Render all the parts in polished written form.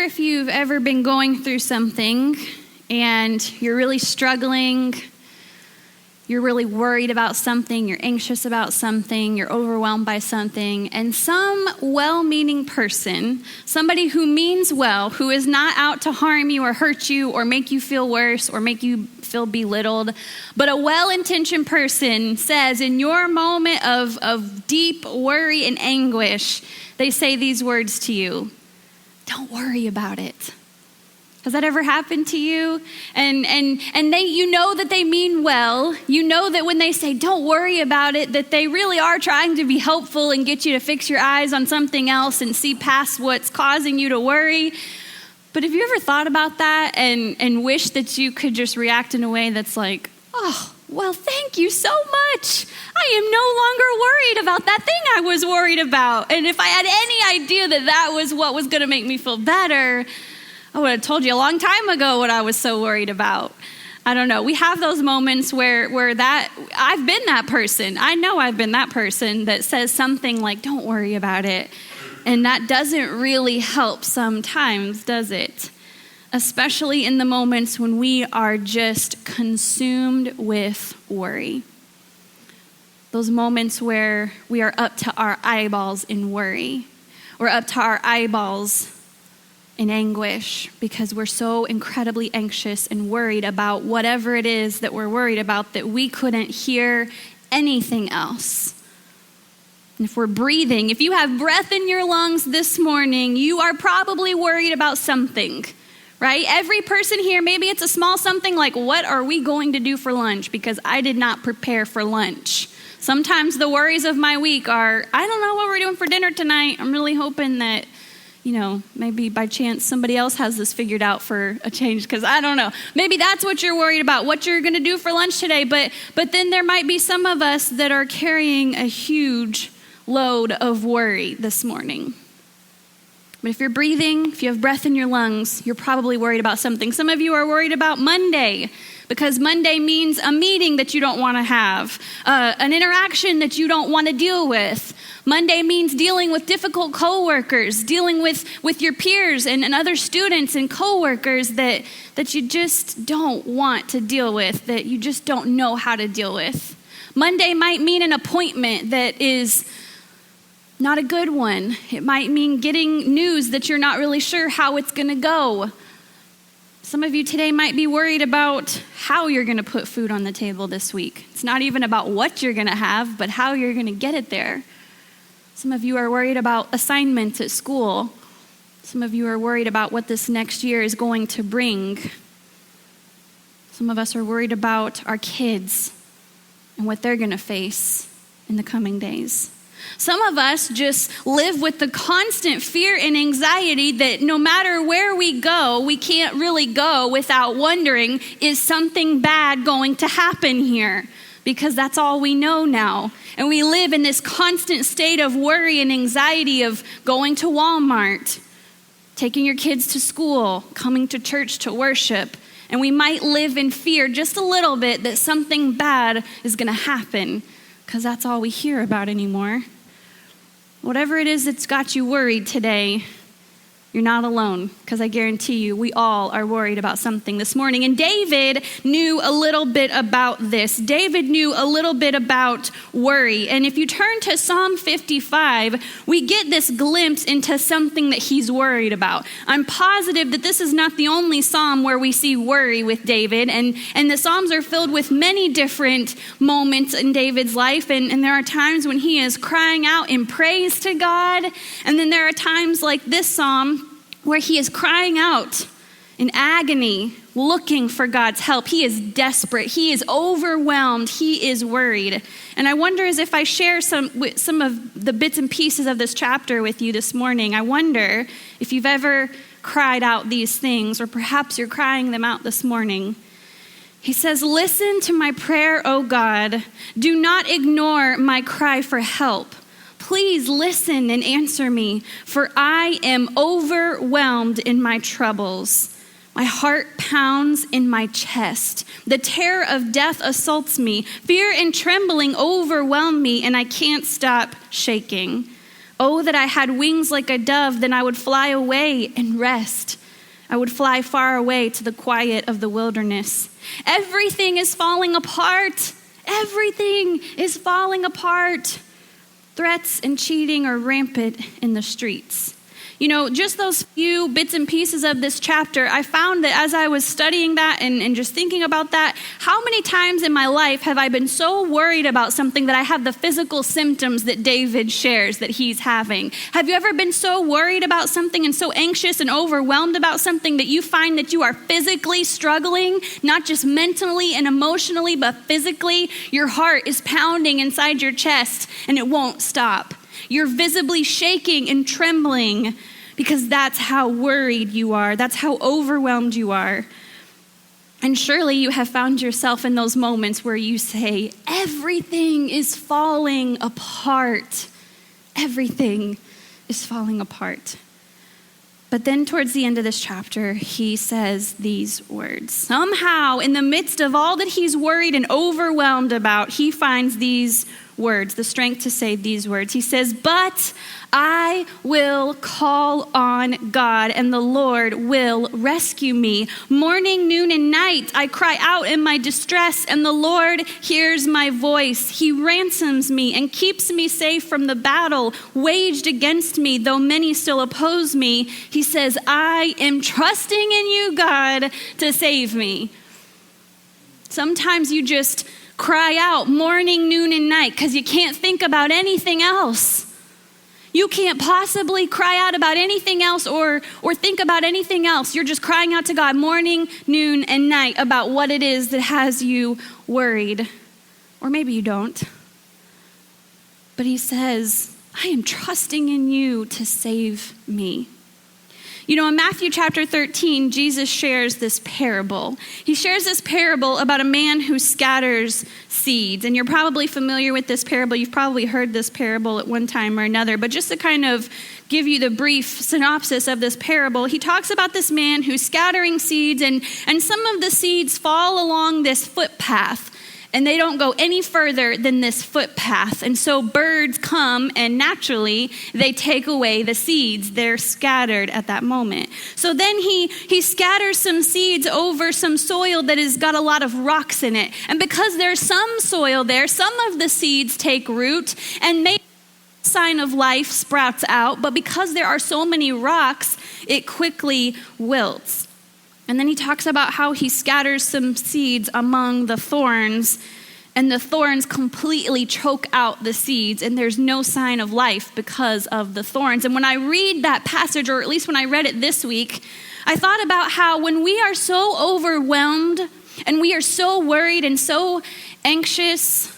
if you've ever been going through something and you're really struggling, you're really worried about something, you're anxious about something, you're overwhelmed by something, and some well-meaning person, somebody who means well, who is not out to harm you or hurt you or make you feel worse or make you feel belittled, but a well-intentioned person says in your moment of deep worry and anguish, they say these words to you: don't worry about it. Has that ever happened to you? And they, you know that they mean well. You know that when they say don't worry about it, that they really are trying to be helpful and get you to fix your eyes on something else and see past what's causing you to worry. But have you ever thought about that and wish that you could just react in a way that's like, oh, well, thank you so much. I am no longer worried about that thing I was worried about. And if I had any idea that that was what was going to make me feel better, I would have told you a long time ago what I was so worried about. I don't know. We have those moments where that, I've been that person. I know I've been that person that says something like, don't worry about it. And that doesn't really help sometimes, does it? Especially in the moments when we are just consumed with worry. Those moments where we are up to our eyeballs in worry. We're up to our eyeballs in anguish because we're so incredibly anxious and worried about whatever it is that we're worried about that we couldn't hear anything else. And if we're breathing, if you have breath in your lungs this morning, you are probably worried about something, right? Every person here, maybe it's a small something like, what are we going to do for lunch? Because I did not prepare for lunch. Sometimes the worries of my week are, I don't know what we're doing for dinner tonight. I'm really hoping that maybe by chance somebody else has this figured out for a change, because I don't know. Maybe that's what you're worried about, what you're going to do for lunch today. But then there might be some of us that are carrying a huge load of worry this morning. But if you're breathing, if you have breath in your lungs, you're probably worried about something. Some of you are worried about Monday, because Monday means a meeting that you don't want to have, an interaction that you don't want to deal with. Monday means dealing with difficult coworkers, dealing with your peers and other students and coworkers that you just don't want to deal with, that you just don't know how to deal with. Monday might mean an appointment that is not a good one. It might mean getting news that you're not really sure how it's going to go. Some of you today might be worried about how you're going to put food on the table this week. It's not even about what you're going to have, but how you're going to get it there. Some of you are worried about assignments at school. Some of you are worried about what this next year is going to bring. Some of us are worried about our kids and what they're going to face in the coming days. Some of us just live with the constant fear and anxiety that no matter where we go, we can't really go without wondering, is something bad going to happen here? Because that's all we know now. And we live in this constant state of worry and anxiety of going to Walmart, taking your kids to school, coming to church to worship. And we might live in fear just a little bit that something bad is going to happen, because that's all we hear about anymore. Whatever it is that's got you worried today, you're not alone, because I guarantee you we all are worried about something this morning. And David knew a little bit about this. David knew a little bit about worry. And if you turn to Psalm 55, we get this glimpse into something that he's worried about. I'm positive that this is not the only psalm where we see worry with David. And the psalms are filled with many different moments in David's life. And there are times when he is crying out in praise to God. And then there are times like this psalm where he is crying out in agony, looking for God's help. He is desperate. He is overwhelmed. He is worried. And I wonder, as if I share some of the bits and pieces of this chapter with you this morning, I wonder if you've ever cried out these things, or perhaps you're crying them out this morning. He says, "Listen to my prayer, O God. Do not ignore my cry for help. Please listen and answer me, for I am overwhelmed in my troubles. My heart pounds in my chest. The terror of death assaults me. Fear and trembling overwhelm me, and I can't stop shaking. Oh, that I had wings like a dove, then I would fly away and rest. I would fly far away to the quiet of the wilderness. Everything is falling apart. Everything is falling apart. Threats and cheating are rampant in the streets. You know, just those few bits and pieces of this chapter, I found that as I was studying that and just thinking about that, how many times in my life have I been so worried about something that I have the physical symptoms that David shares that he's having? Have you ever been so worried about something and so anxious and overwhelmed about something that you find that you are physically struggling, not just mentally and emotionally, but physically? Your heart is pounding inside your chest and it won't stop. You're visibly shaking and trembling because that's how worried you are. That's how overwhelmed you are. And surely you have found yourself in those moments where you say, everything is falling apart. Everything is falling apart. But then towards the end of this chapter, he says these words. Somehow, in the midst of all that he's worried and overwhelmed about, he finds these words, the strength to say these words. He says, but I will call on God, and the Lord will rescue me. Morning, noon, and night, I cry out in my distress, and the Lord hears my voice. He ransoms me and keeps me safe from the battle waged against me, though many still oppose me. He says, I am trusting in you, God, to save me. Sometimes you just cry out morning, noon, and night because you can't think about anything else. You can't possibly cry out about anything else or think about anything else. You're just crying out to God morning, noon, and night about what it is that has you worried. Or maybe you don't. But he says, I am trusting in you to save me. You know, in Matthew chapter 13, Jesus shares this parable. He shares this parable about a man who scatters seeds. And you're probably familiar with this parable. You've probably heard this parable at one time or another. But just to kind of give you the brief synopsis of this parable, he talks about this man who's scattering seeds, and some of the seeds fall along this footpath. And they don't go any further than this footpath. And so birds come and naturally they take away the seeds. They're scattered at that moment. So then he scatters some seeds over some soil that has got a lot of rocks in it. And because there's some soil there, some of the seeds take root and maybe a sign of life sprouts out. But because there are so many rocks, it quickly wilts. And then he talks about how he scatters some seeds among the thorns, and the thorns completely choke out the seeds, and there's no sign of life because of the thorns. And when I read that passage, or at least when I read it this week, I thought about how when we are so overwhelmed and we are so worried and so anxious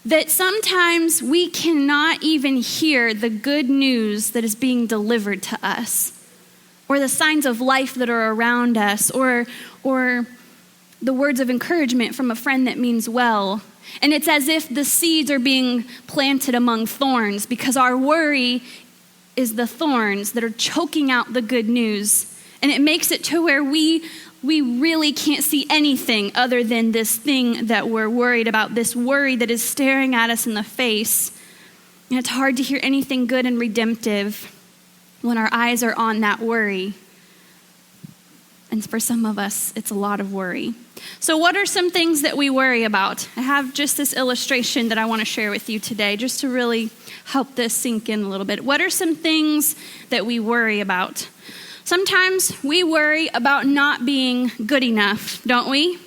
that sometimes we cannot even hear the good news that is being delivered to us, or the signs of life that are around us, or the words of encouragement from a friend that means well. And it's as if the seeds are being planted among thorns because our worry is the thorns that are choking out the good news. And it makes it to where we really can't see anything other than this thing that we're worried about, this worry that is staring at us in the face. And it's hard to hear anything good and redemptive when our eyes are on that worry. And for some of us, it's a lot of worry. So what are some things that we worry about? I have just this illustration that I want to share with you today, just to really help this sink in a little bit. What are some things that we worry about? Sometimes we worry about not being good enough, don't we?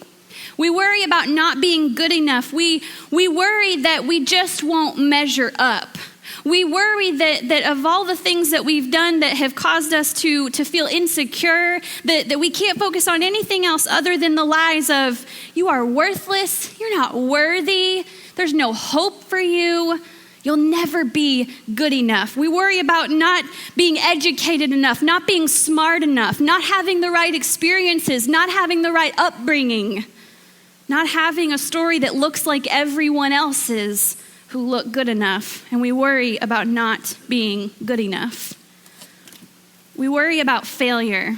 We worry about not being good enough. We worry that we just won't measure up. We worry that of all the things that we've done that have caused us to feel insecure, that we can't focus on anything else other than the lies of, you are worthless, you're not worthy, there's no hope for you, you'll never be good enough. We worry about not being educated enough, not being smart enough, not having the right experiences, not having the right upbringing, not having a story that looks like everyone else's who look good enough, and we worry about not being good enough. We worry about failure.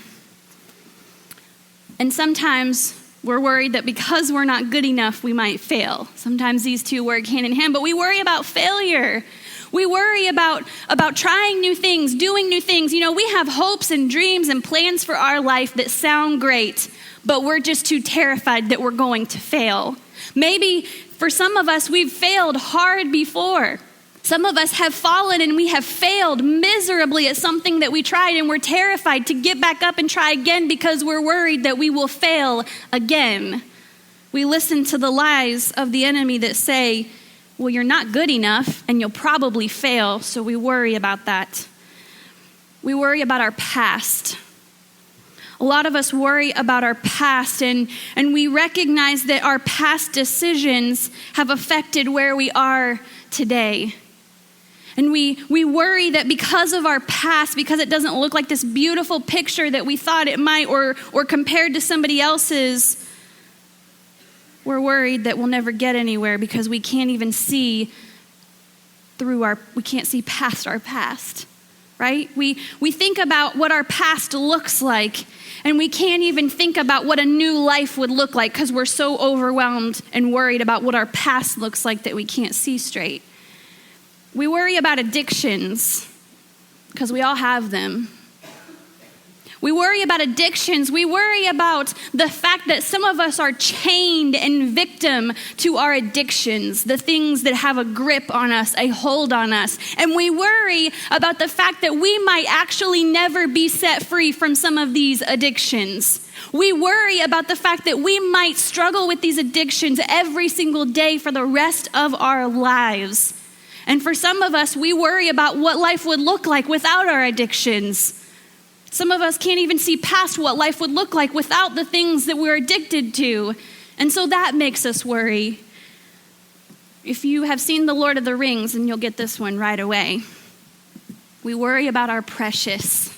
And sometimes we're worried that because we're not good enough, we might fail. Sometimes these two work hand in hand, but we worry about failure. We worry about trying new things, doing new things. You know, we have hopes and dreams and plans for our life that sound great, but we're just too terrified that we're going to fail. Maybe for some of us, we've failed hard before. Some of us have fallen and we have failed miserably at something that we tried, and we're terrified to get back up and try again because we're worried that we will fail again. We listen to the lies of the enemy that say, well, you're not good enough and you'll probably fail, so we worry about that. We worry about our past. A lot of us worry about our past, and we recognize that our past decisions have affected where we are today. And we worry that because of our past, because it doesn't look like this beautiful picture that we thought it might, or compared to somebody else's, we're worried that we'll never get anywhere because we can't even see we can't see past our past, right? We think about what our past looks like, and we can't even think about what a new life would look like because we're so overwhelmed and worried about what our past looks like that we can't see straight. We worry about addictions because we all have them. We worry about addictions. We worry about the fact that some of us are chained and victim to our addictions, the things that have a grip on us, a hold on us. And we worry about the fact that we might actually never be set free from some of these addictions. We worry about the fact that we might struggle with these addictions every single day for the rest of our lives. And for some of us, we worry about what life would look like without our addictions. Some of us can't even see past what life would look like without the things that we're addicted to. And so that makes us worry. If you have seen The Lord of the Rings, and you'll get this one right away, we worry about our precious.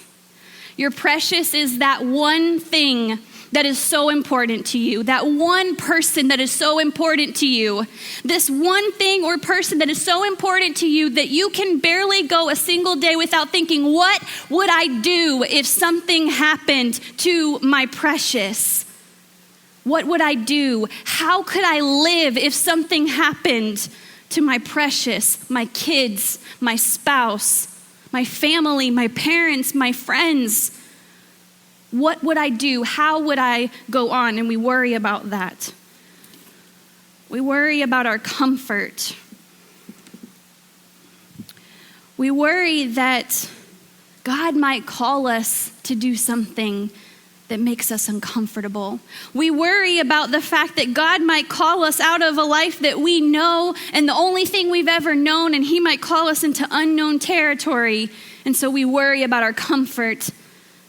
Your precious is that one thing that is so important to you, that one person that is so important to you, this one thing or person that is so important to you that you can barely go a single day without thinking, what would I do if something happened to my precious? What would I do? How could I live if something happened to my precious, my kids, my spouse, my family, my parents, my friends? What would I do? How would I go on? And we worry about that. We worry about our comfort. We worry that God might call us to do something that makes us uncomfortable. We worry about the fact that God might call us out of a life that we know and the only thing we've ever known, and he might call us into unknown territory. And so we worry about our comfort.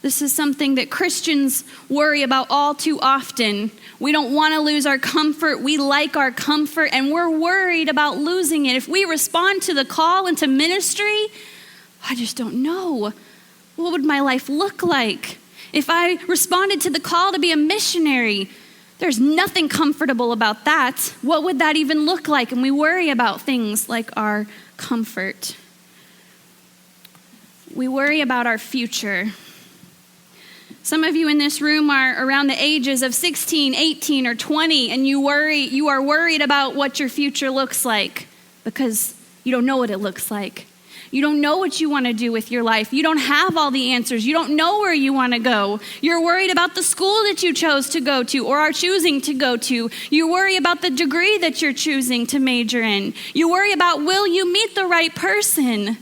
This is something that Christians worry about all too often. We don't want to lose our comfort. We like our comfort, and we're worried about losing it. If we respond to the call into ministry, I just don't know. What would my life look like? If I responded to the call to be a missionary, there's nothing comfortable about that. What would that even look like? And we worry about things like our comfort. We worry about our future. Some of you in this room are around the ages of 16, 18, or 20, and you are worried about what your future looks like because you don't know what it looks like. You don't know what you want to do with your life. You don't have all the answers. You don't know where you want to go. You're worried about the school that you chose to go to or are choosing to go to. You worry about the degree that you're choosing to major in. You worry about, will you meet the right person?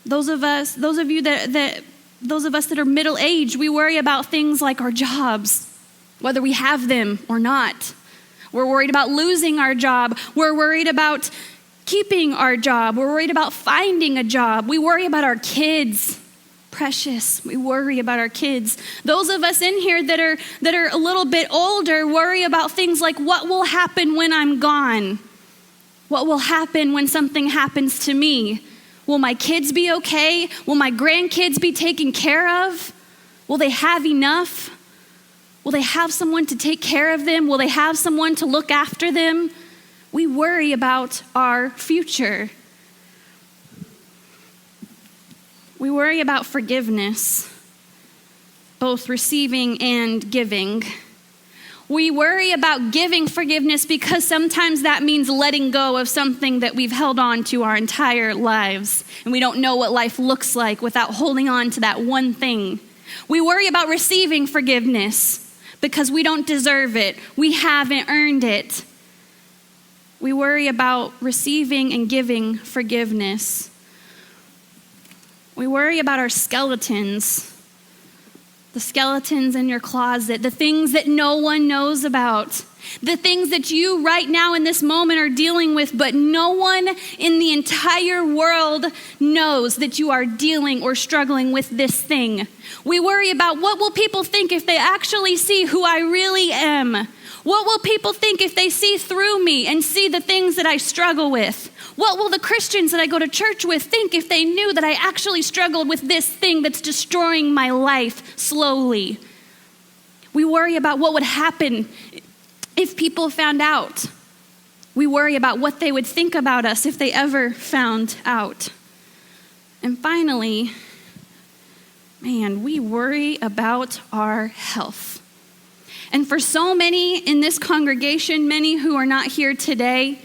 Those of us that are middle-aged, we worry about things like our jobs, whether we have them or not. We're worried about losing our job. We're worried about keeping our job. We're worried about finding a job. We worry about our kids. Precious. We worry about our kids. Those of us in here that are a little bit older worry about things like, what will happen when I'm gone? What will happen when something happens to me? Will my kids be okay? Will my grandkids be taken care of? Will they have enough? Will they have someone to take care of them? Will they have someone to look after them? We worry about our future. We worry about forgiveness, both receiving and giving. We worry about giving forgiveness because sometimes that means letting go of something that we've held on to our entire lives. And we don't know what life looks like without holding on to that one thing. We worry about receiving forgiveness because we don't deserve it. We haven't earned it. We worry about receiving and giving forgiveness. We worry about our skeletons. The skeletons in your closet, the things that no one knows about, the things that you right now in this moment are dealing with, but no one in the entire world knows that you are dealing or struggling with this thing. We worry about what will people think if they actually see who I really am? What will people think if they see through me and see the things that I struggle with? What will the Christians that I go to church with think if they knew that I actually struggled with this thing that's destroying my life slowly? We worry about what would happen if people found out. We worry about what they would think about us if they ever found out. And finally, we worry about our health. And for so many in this congregation, many who are not here today,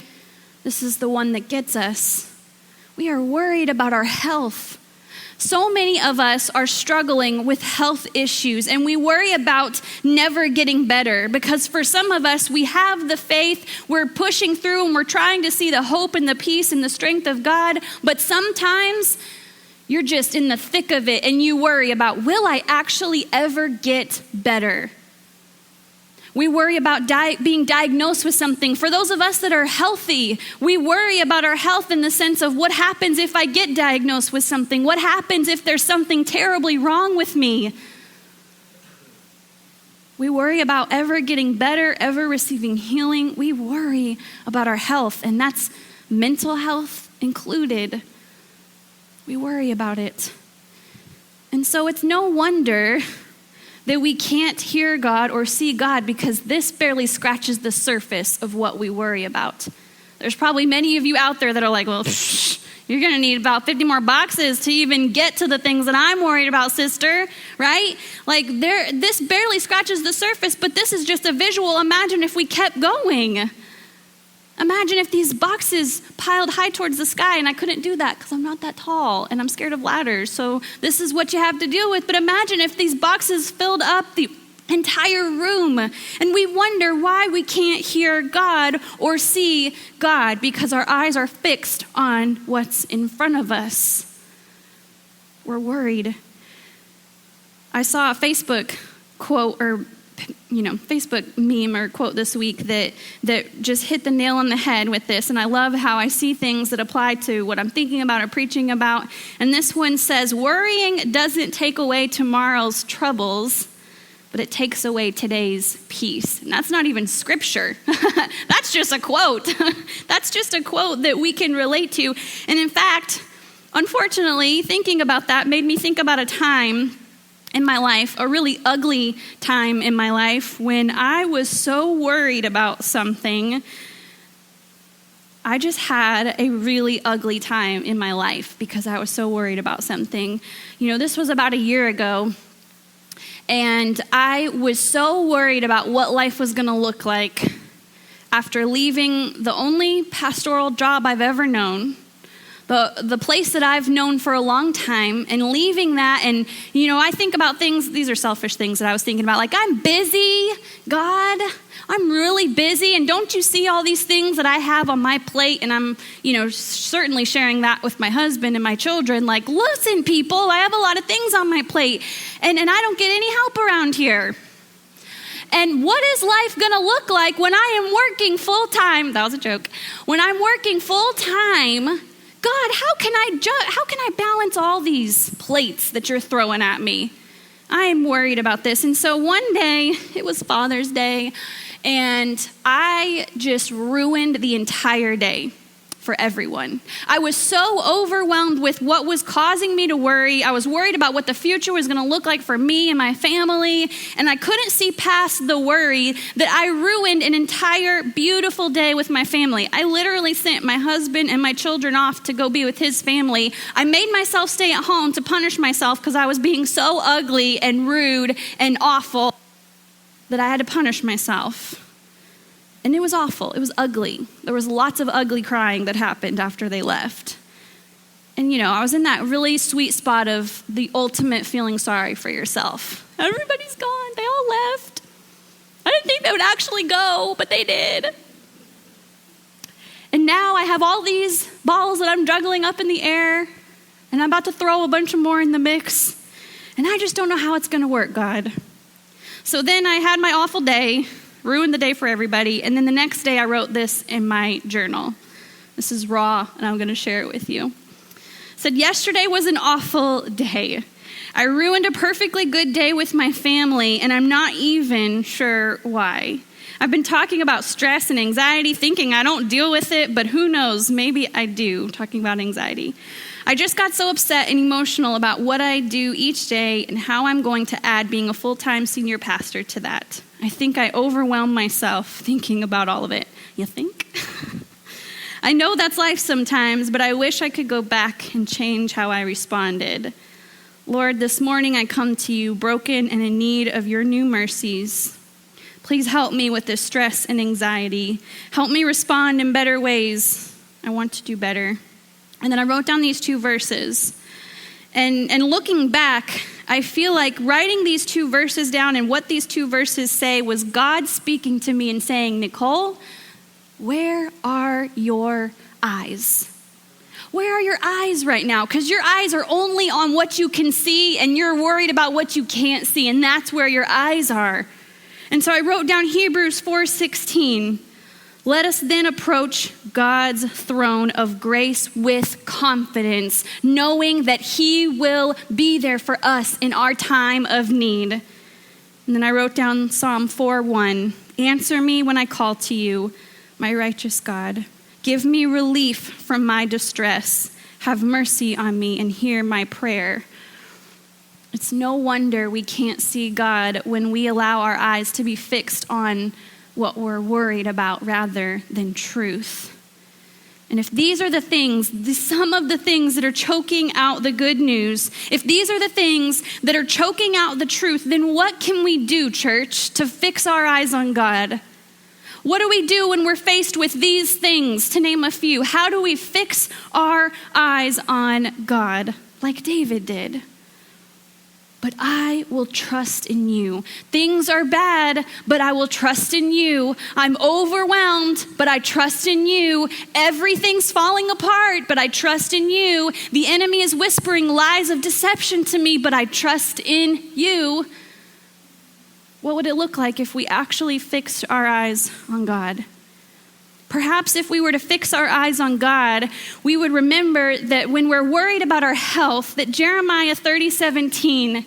this is the one that gets us. We are worried about our health. So many of us are struggling with health issues, and we worry about never getting better because for some of us, we have the faith, we're pushing through, and we're trying to see the hope and the peace and the strength of God, but sometimes you're just in the thick of it, and you worry about, will I actually ever get better? We worry about being diagnosed with something. For those of us that are healthy, we worry about our health in the sense of what happens if I get diagnosed with something? What happens if there's something terribly wrong with me? We worry about ever getting better, ever receiving healing. We worry about our health, and that's mental health included. We worry about it. And so it's no wonder that we can't hear God or see God because this barely scratches the surface of what we worry about. There's probably many of you out there that are like, well, you're going to need about 50 more boxes to even get to the things that I'm worried about, sister, right? Like this barely scratches the surface, but this is just a visual. Imagine if we kept going. Imagine if these boxes piled high towards the sky, and I couldn't do that because I'm not that tall and I'm scared of ladders. So this is what you have to deal with. But imagine if these boxes filled up the entire room, and we wonder why we can't hear God or see God because our eyes are fixed on what's in front of us. We're worried. I saw a Facebook quote or Facebook meme or quote this week that just hit the nail on the head with this. And I love how I see things that apply to what I'm thinking about or preaching about. And this one says, worrying doesn't take away tomorrow's troubles, but it takes away today's peace. And that's not even scripture. That's just a quote. That's just a quote that we can relate to. And in fact, unfortunately, thinking about that made me think about a time in my life, a really ugly time in my life, when I was so worried about something. I just had a really ugly time in my life because I was so worried about something. This was about a year ago, and I was so worried about what life was going to look like after leaving the only pastoral job I've ever known, the place that I've known for a long time, and leaving that. And, I think about things, these are selfish things that I was thinking about, like, I'm busy, God, I'm really busy, and don't you see all these things that I have on my plate? And I'm, certainly sharing that with my husband and my children, like, listen, people, I have a lot of things on my plate, and I don't get any help around here. And what is life going to look like when I am working full-time? That was a joke. When I'm working full-time, God, how can I balance all these plates that you're throwing at me? I am worried about this. And so one day, it was Father's Day, and I just ruined the entire day for everyone. I was so overwhelmed with what was causing me to worry. I was worried about what the future was going to look like for me and my family, and I couldn't see past the worry that I ruined an entire beautiful day with my family. I literally sent my husband and my children off to go be with his family. I made myself stay at home to punish myself because I was being so ugly and rude and awful. that I had to punish myself. And it was awful. It was ugly. There was lots of ugly crying that happened after they left. And I was in that really sweet spot of the ultimate feeling sorry for yourself. Everybody's gone. They all left. I didn't think they would actually go, but they did. And now I have all these balls that I'm juggling up in the air, and I'm about to throw a bunch of more in the mix. And I just don't know how it's going to work, God. So then I had my awful day, ruined the day for everybody, and then the next day I wrote this in my journal. This is raw, and I'm going to share it with you. It said, yesterday was an awful day. I ruined a perfectly good day with my family, and I'm not even sure why. I've been talking about stress and anxiety, thinking I don't deal with it, but who knows, maybe I do, talking about anxiety. I just got so upset and emotional about what I do each day and how I'm going to add being a full-time senior pastor to that. I think I overwhelm myself thinking about all of it. You think? I know that's life sometimes, but I wish I could go back and change how I responded. Lord, this morning I come to you broken and in need of your new mercies. Please help me with this stress and anxiety. Help me respond in better ways. I want to do better. And then I wrote down these 2 verses. And looking back, I feel like writing these 2 verses down and what these 2 verses say was God speaking to me and saying, Nicole, where are your eyes? Where are your eyes right now? Because your eyes are only on what you can see, and you're worried about what you can't see, and that's where your eyes are. And so I wrote down Hebrews 4:16. Let us then approach God's throne of grace with confidence, knowing that he will be there for us in our time of need. And then I wrote down Psalm 4:1. Answer me when I call to you, my righteous God. Give me relief from my distress. Have mercy on me and hear my prayer. It's no wonder we can't see God when we allow our eyes to be fixed on what we're worried about rather than truth. And if these are the things, some of the things that are choking out the good news, if these are the things that are choking out the truth, then what can we do, church, to fix our eyes on God? What do we do when we're faced with these things, to name a few? How do we fix our eyes on God, like David did? But I will trust in you. Things are bad, but I will trust in you. I'm overwhelmed, but I trust in you. Everything's falling apart, but I trust in you. The enemy is whispering lies of deception to me, but I trust in you. What would it look like if we actually fixed our eyes on God? Perhaps if we were to fix our eyes on God, we would remember that when we're worried about our health, that Jeremiah 30:17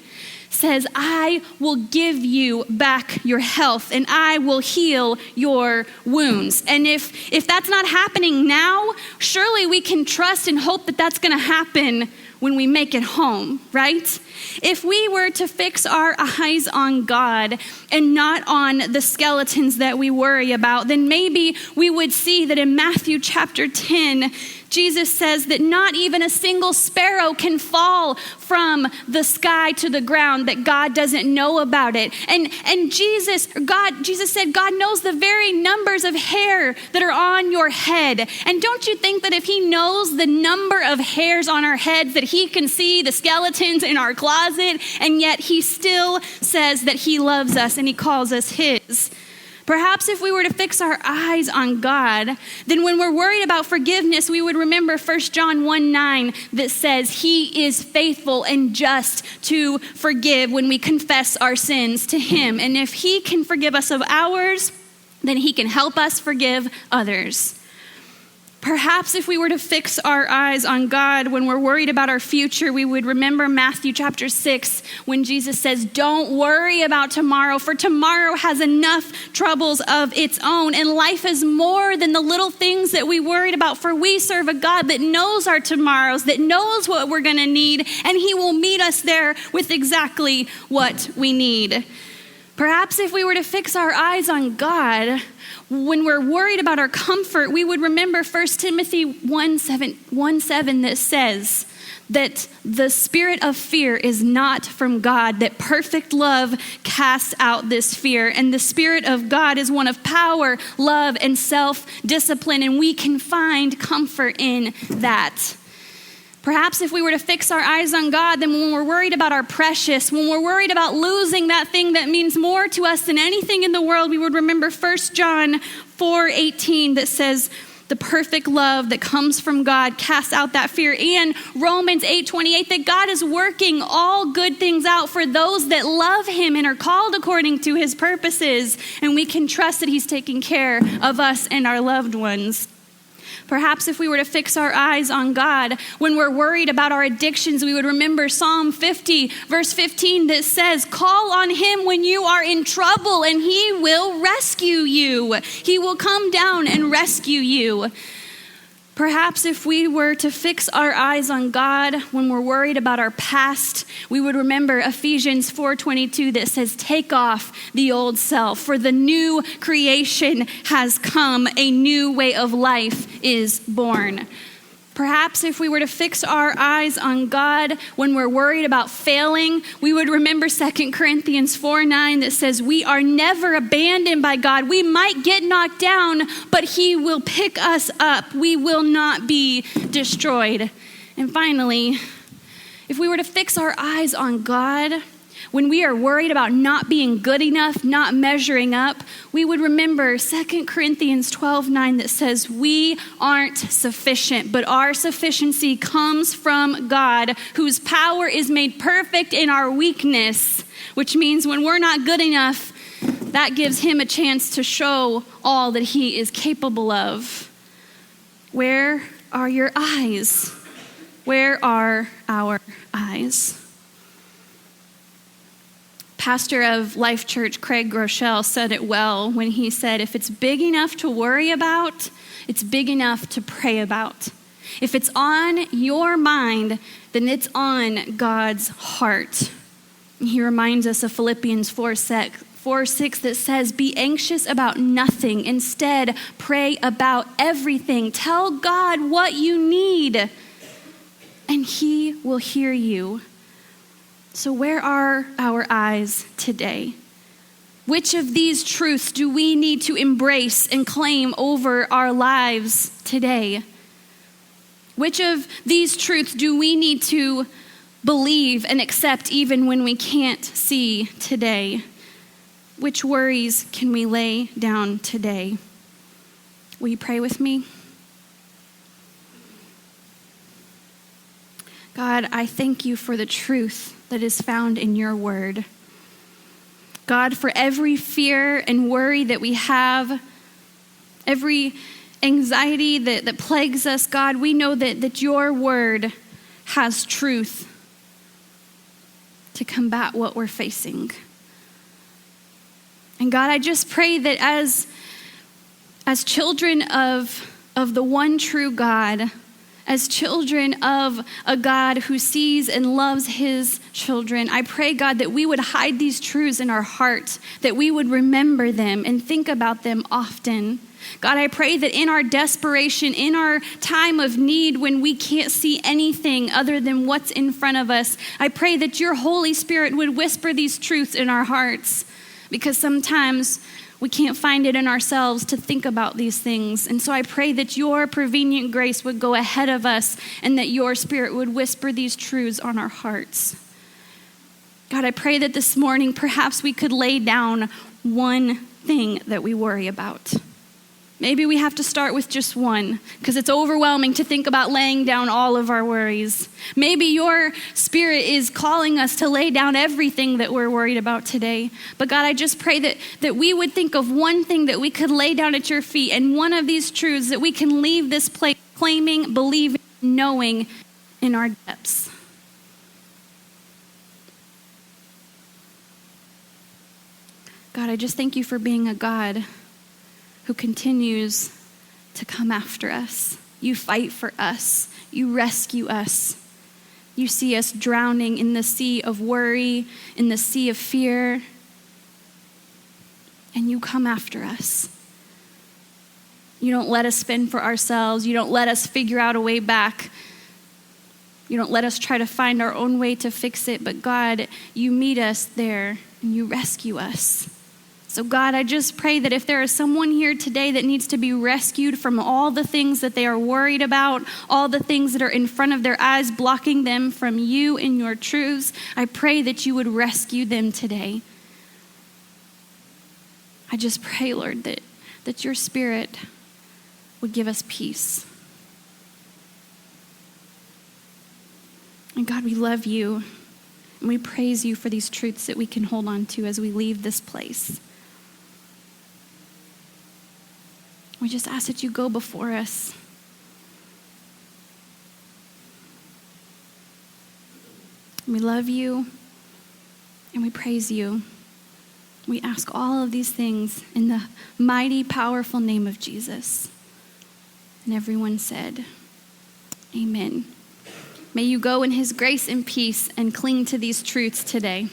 says, I will give you back your health and I will heal your wounds. And if that's not happening now, surely we can trust and hope that that's going to happen when we make it home, right? If we were to fix our eyes on God and not on the skeletons that we worry about, then maybe we would see that in Matthew chapter 10, Jesus says that not even a single sparrow can fall from the sky to the ground, that God doesn't know about it. And Jesus said God knows the very numbers of hair that are on your head. And don't you think that if he knows the number of hairs on our heads, that he can see the skeletons in our closet, and yet he still says that he loves us and he calls us his? Perhaps if we were to fix our eyes on God, then when we're worried about forgiveness, we would remember 1 John 1:9 that says he is faithful and just to forgive when we confess our sins to him. And if he can forgive us of ours, then he can help us forgive others. Perhaps if we were to fix our eyes on God when we're worried about our future, we would remember Matthew chapter 6 when Jesus says, don't worry about tomorrow, for tomorrow has enough troubles of its own. And life is more than the little things that we worried about, for we serve a God that knows our tomorrows, that knows what we're going to need, and he will meet us there with exactly what we need. Perhaps if we were to fix our eyes on God, when we're worried about our comfort, we would remember 1 Timothy 1:7 that says that the spirit of fear is not from God, that perfect love casts out this fear. And the Spirit of God is one of power, love, and self-discipline, and we can find comfort in that. Perhaps if we were to fix our eyes on God, then when we're worried about our precious, when we're worried about losing that thing that means more to us than anything in the world, we would remember 1 John 4:18 that says, the perfect love that comes from God casts out that fear. And Romans 8:28, that God is working all good things out for those that love him and are called according to his purposes. And we can trust that he's taking care of us and our loved ones. Perhaps if we were to fix our eyes on God, when we're worried about our addictions, we would remember Psalm 50, verse 15, that says, call on him when you are in trouble and he will rescue you. He will come down and rescue you. Perhaps if we were to fix our eyes on God when we're worried about our past, we would remember Ephesians 4:22 that says, take off the old self, for the new creation has come, a new way of life is born. Perhaps if we were to fix our eyes on God when we're worried about failing, we would remember 2 Corinthians 4:9 that says, we are never abandoned by God. We might get knocked down, but he will pick us up. We will not be destroyed. And finally, if we were to fix our eyes on God when we are worried about not being good enough, not measuring up, we would remember 2 Corinthians 12:9 that says, we aren't sufficient, but our sufficiency comes from God, whose power is made perfect in our weakness, which means when we're not good enough, that gives him a chance to show all that he is capable of. Where are your eyes? Where are our eyes? Pastor of Life Church, Craig Groeschel, said it well when he said, if it's big enough to worry about, it's big enough to pray about. If it's on your mind, then it's on God's heart. He reminds us of Philippians 4:6 that says, be anxious about nothing. Instead, pray about everything. Tell God what you need, and he will hear you. So where are our eyes today? Which of these truths do we need to embrace and claim over our lives today? Which of these truths do we need to believe and accept even when we can't see today? Which worries can we lay down today? Will you pray with me? God, I thank you for the truth that is found in your word. God, for every fear and worry that we have, every anxiety that plagues us, God, we know that your word has truth to combat what we're facing. And God, I just pray that as children of the one true God, as children of a God who sees and loves his children, I pray, God, that we would hide these truths in our heart, that we would remember them and think about them often. God, I pray that in our desperation, in our time of need, when we can't see anything other than what's in front of us, I pray that your Holy Spirit would whisper these truths in our hearts, because sometimes we can't find it in ourselves to think about these things. And so I pray that your prevenient grace would go ahead of us and that your Spirit would whisper these truths on our hearts. God, I pray that this morning perhaps we could lay down one thing that we worry about. Maybe we have to start with just one, because it's overwhelming to think about laying down all of our worries. Maybe your Spirit is calling us to lay down everything that we're worried about today. But God, I just pray that we would think of one thing that we could lay down at your feet, and one of these truths that we can leave this place claiming, believing, knowing in our depths. God, I just thank you for being a God who continues to come after us. You fight for us. You rescue us. You see us drowning in the sea of worry, in the sea of fear, and you come after us. You don't let us fend for ourselves. You don't let us figure out a way back. You don't let us try to find our own way to fix it, but God, you meet us there and you rescue us. So God, I just pray that if there is someone here today that needs to be rescued from all the things that they are worried about, all the things that are in front of their eyes, blocking them from you and your truths, I pray that you would rescue them today. I just pray, Lord, that your Spirit would give us peace. And God, we love you, and we praise you for these truths that we can hold on to as we leave this place. We just ask that you go before us. We love you, and we praise you. We ask all of these things in the mighty, powerful name of Jesus. And everyone said, amen. May you go in his grace and peace and cling to these truths today.